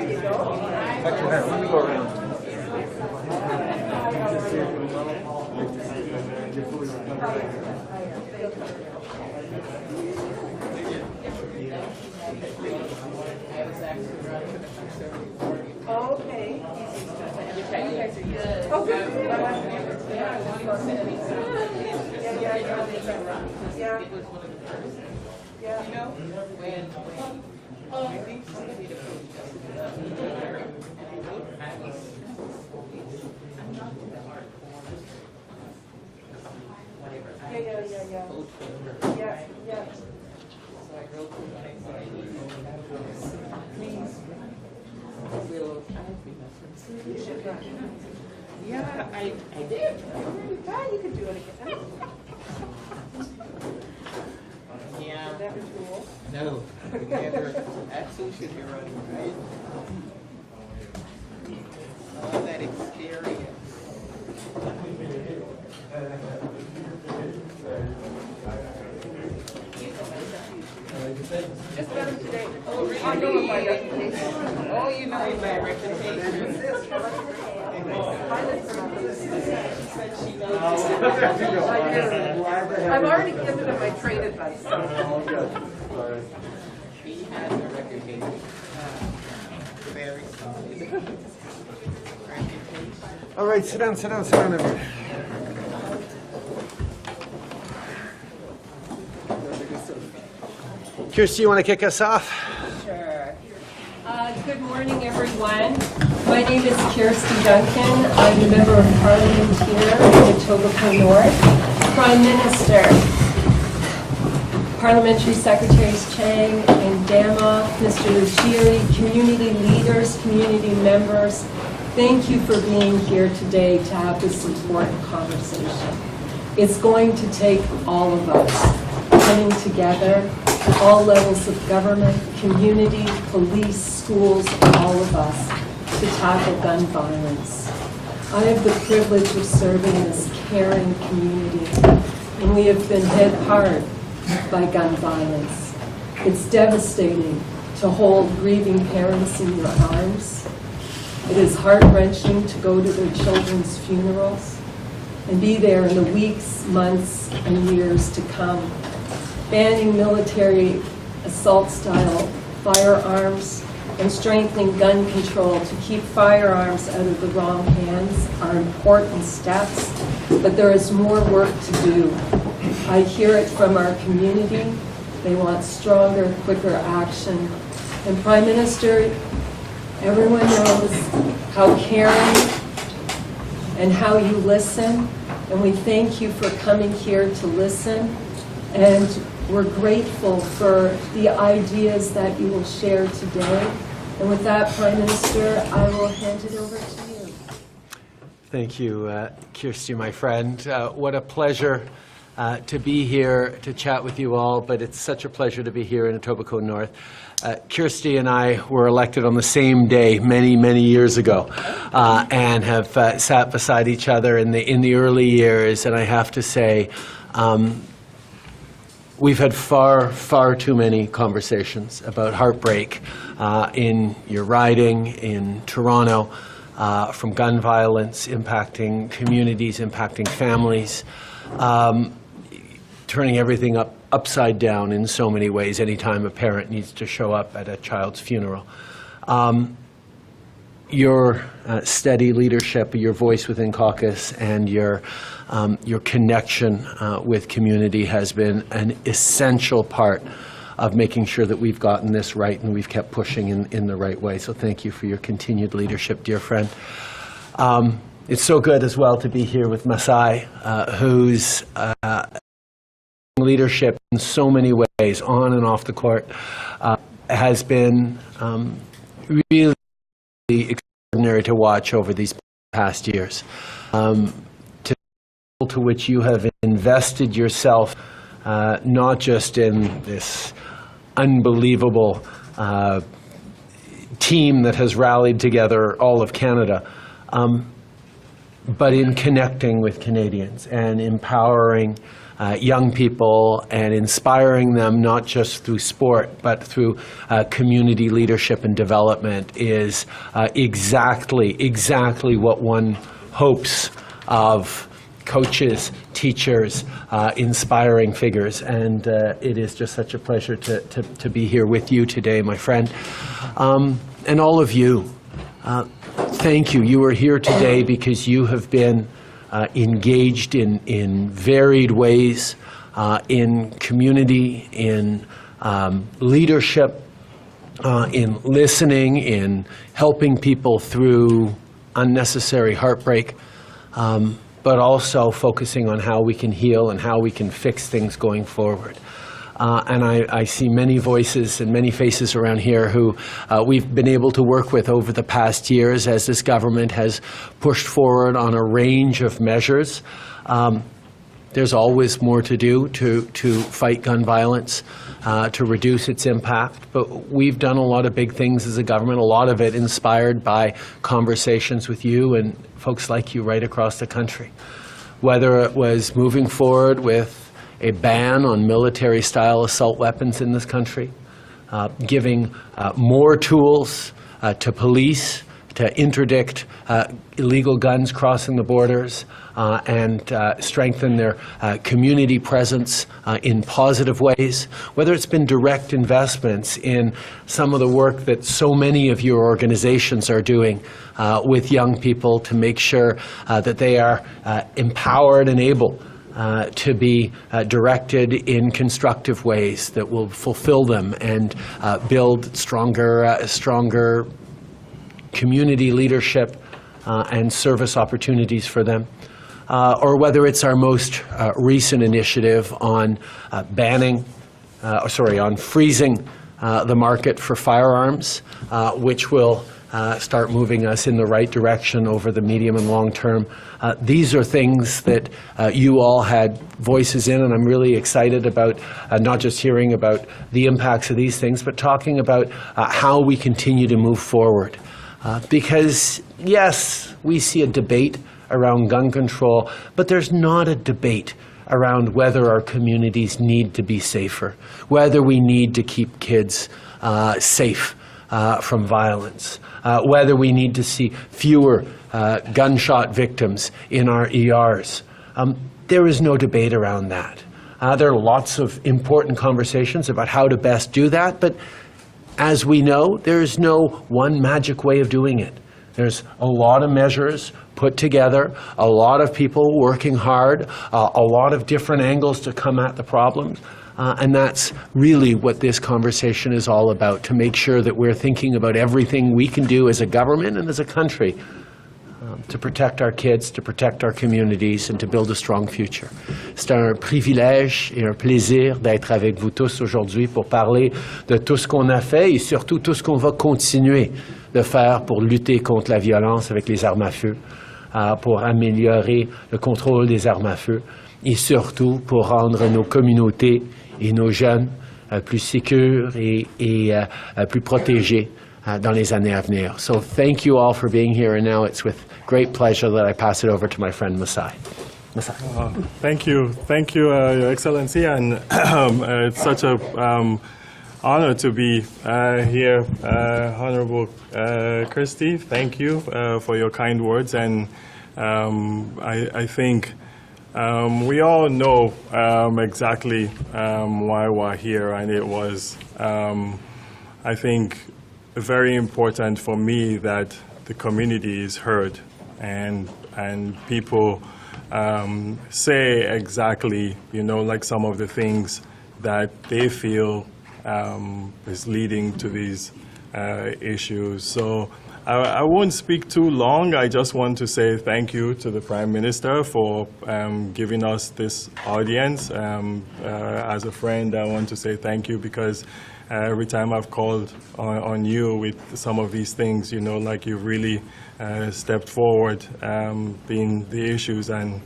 you go. Let me go around. Oh, okay. You guys are good. Oh, good. Yeah. You know, when I think somebody to put Yeah. So I wrote to my anxiety. Please. Will you should run. Yeah, I did. Yeah, you could do it again. Yeah. Never cool. No, we never. Absolutely should be running, right? All that experience. Just better today. Oh, really? I know my reputation. Oh, you know my reputation. I've already given him my trade advice. He has a reputation. Very solid. All right, sit down, everyone. Kirsty, you want to kick us off? Sure. Good morning, everyone. My name is Kirsty Duncan. I'm a member of Parliament here in Etobicoke North. Prime Minister, Parliamentary Secretaries Chang and Dama, Mr. Ujiri, community leaders, community members, thank you for being here today to have this important conversation. It's going to take all of us coming together, all levels of government, community, police, schools, all of us, to tackle gun violence. I have the privilege of serving this caring community, and we have been hit hard by gun violence. It's devastating to hold grieving parents in your arms. It is heart-wrenching to go to their children's funerals and be there in the weeks, months, and years to come. Banning military assault-style firearms and strengthening gun control to keep firearms out of the wrong hands are important steps, but there is more work to do. I hear it from our community. They want stronger, quicker action. And Prime Minister, everyone knows how caring and how you listen, and we thank you for coming here to listen, and we're grateful for the ideas that you will share today. And with that, Prime Minister, I will hand it over to you. Thank you, Kirsty, my friend. What a pleasure to be here to chat with you all, but it's such a pleasure to be here in Etobicoke North. Kirsty and I were elected on the same day many, many years ago, and have sat beside each other in the early years, and I have to say, we've had far, far too many conversations about heartbreak in your riding, in Toronto, from gun violence impacting communities, impacting families, turning everything upside down in so many ways anytime a parent needs to show up at a child's funeral. Your steady leadership, your voice within caucus, and your connection with community has been an essential part of making sure that we've gotten this right and we've kept pushing in the right way. So thank you for your continued leadership, dear friend. It's so good as well to be here with Masai, whose leadership in so many ways, on and off the court, has been really extraordinary to watch over these past years. To which you have invested yourself, not just in this unbelievable team that has rallied together all of Canada, but in connecting with Canadians and empowering young people and inspiring them not just through sport but through community leadership and development is exactly what one hopes of coaches, teachers, inspiring figures. And it is just such a pleasure to be here with you today, my friend. And all of you, thank you. You are here today because you have been engaged in varied ways in community, in leadership, in listening, in helping people through unnecessary heartbreak, but also focusing on how we can heal and how we can fix things going forward. And I see many voices and many faces around here who we've been able to work with over the past years as this government has pushed forward on a range of measures. There's always more to do to fight gun violence, to reduce its impact. But we've done a lot of big things as a government, a lot of it inspired by conversations with you and folks like you right across the country. Whether it was moving forward with a ban on military-style assault weapons in this country, giving more tools to police to interdict illegal guns crossing the borders and strengthen their community presence in positive ways, whether it's been direct investments in some of the work that so many of your organizations are doing with young people to make sure that they are empowered and able to be directed in constructive ways that will fulfill them and build stronger community leadership and service opportunities for them. Or whether it's our most recent initiative on on freezing the market for firearms, which will start moving us in the right direction over the medium and long term. These are things that you all had voices in, and I'm really excited about not just hearing about the impacts of these things, but talking about how we continue to move forward. Because, yes, we see a debate around gun control, but there's not a debate around whether our communities need to be safer, whether we need to keep kids safe from violence, whether we need to see fewer gunshot victims in our ERs. There is no debate around that. There are lots of important conversations about how to best do that, but as we know, there is no one magic way of doing it. There's a lot of measures put together, a lot of people working hard, a lot of different angles to come at the problems. And that's really what this conversation is all about, to make sure that we're thinking about everything we can do as a government and as a country to protect our kids, to protect our communities, and to build a strong future. C'est un privilège et un plaisir d'être avec vous tous aujourd'hui pour parler de tout ce qu'on a fait et surtout tout ce qu'on va continuer de faire pour lutter contre la violence avec les armes à feu, pour améliorer le contrôle des armes à feu et surtout pour rendre nos communautés et nos jeunes plus sécures et plus protégés dans les années à venir. So thank you all for being here, and now it's with great pleasure that I pass it over to my friend Masai. Masai. Thank you, Your Excellency, and it's such a honor to be here, Honorable Christie. Thank you for your kind words, and I think we all know exactly why we're here, and it was, I think, very important for me that the community is heard and people say exactly, like some of the things that they feel is leading to these issues. So I won't speak too long. I just want to say thank you to the Prime Minister for giving us this audience. As a friend, I want to say thank you because every time I've called on you with some of these things, like you really stepped forward in the issues, and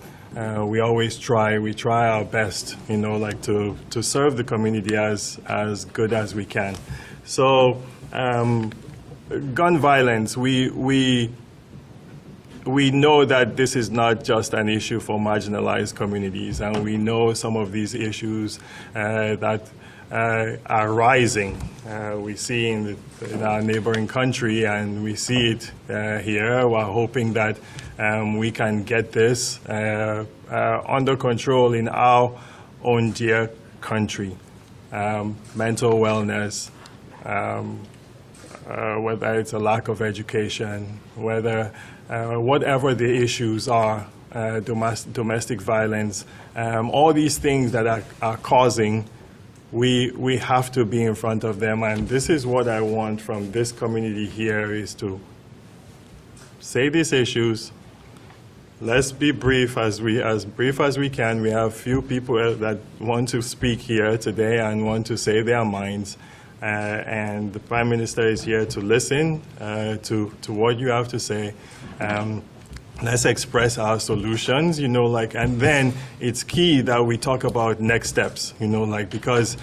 we always try our best, like to serve the community as good as we can. So gun violence, we we know that this is not just an issue for marginalized communities, and we know some of these issues that are rising. We see in our neighboring country, and we see it here. We're hoping that we can get this under control in our own dear country. Mental wellness, whether it's a lack of education, whether whatever the issues are, domestic violence, all these things that are causing, we have to be in front of them. And this is what I want from this community here, is to say these issues. Let's be brief as brief as we can. We have few people that want to speak here today and want to say their minds. And the Prime Minister is here to listen to what you have to say. Let's express our solutions, and then it's key that we talk about next steps, because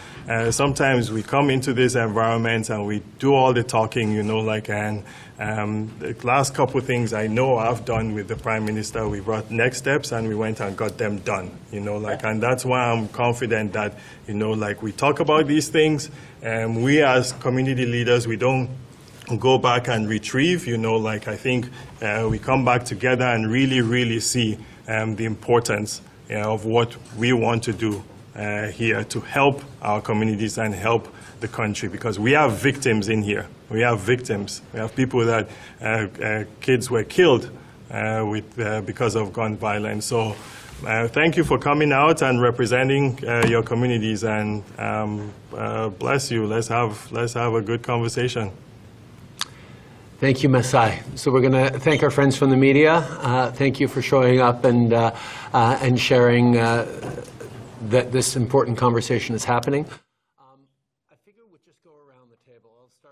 sometimes we come into this environment and we do all the talking, and the last couple of things I know I've done with the Prime Minister, we brought next steps and we went and got them done, and that's why I'm confident that, we talk about these things, and we as community leaders, we don't go back and retrieve, I think we come back together and really, really see the importance of what we want to do here to help our communities and help the country, because we have victims in here. We have victims. We have people that kids were killed because of gun violence. So thank you for coming out and representing your communities, and bless you. Let's have a good conversation. Thank you, Masai. So we're going to thank our friends from the media. Thank you for showing up and sharing that this important conversation is happening.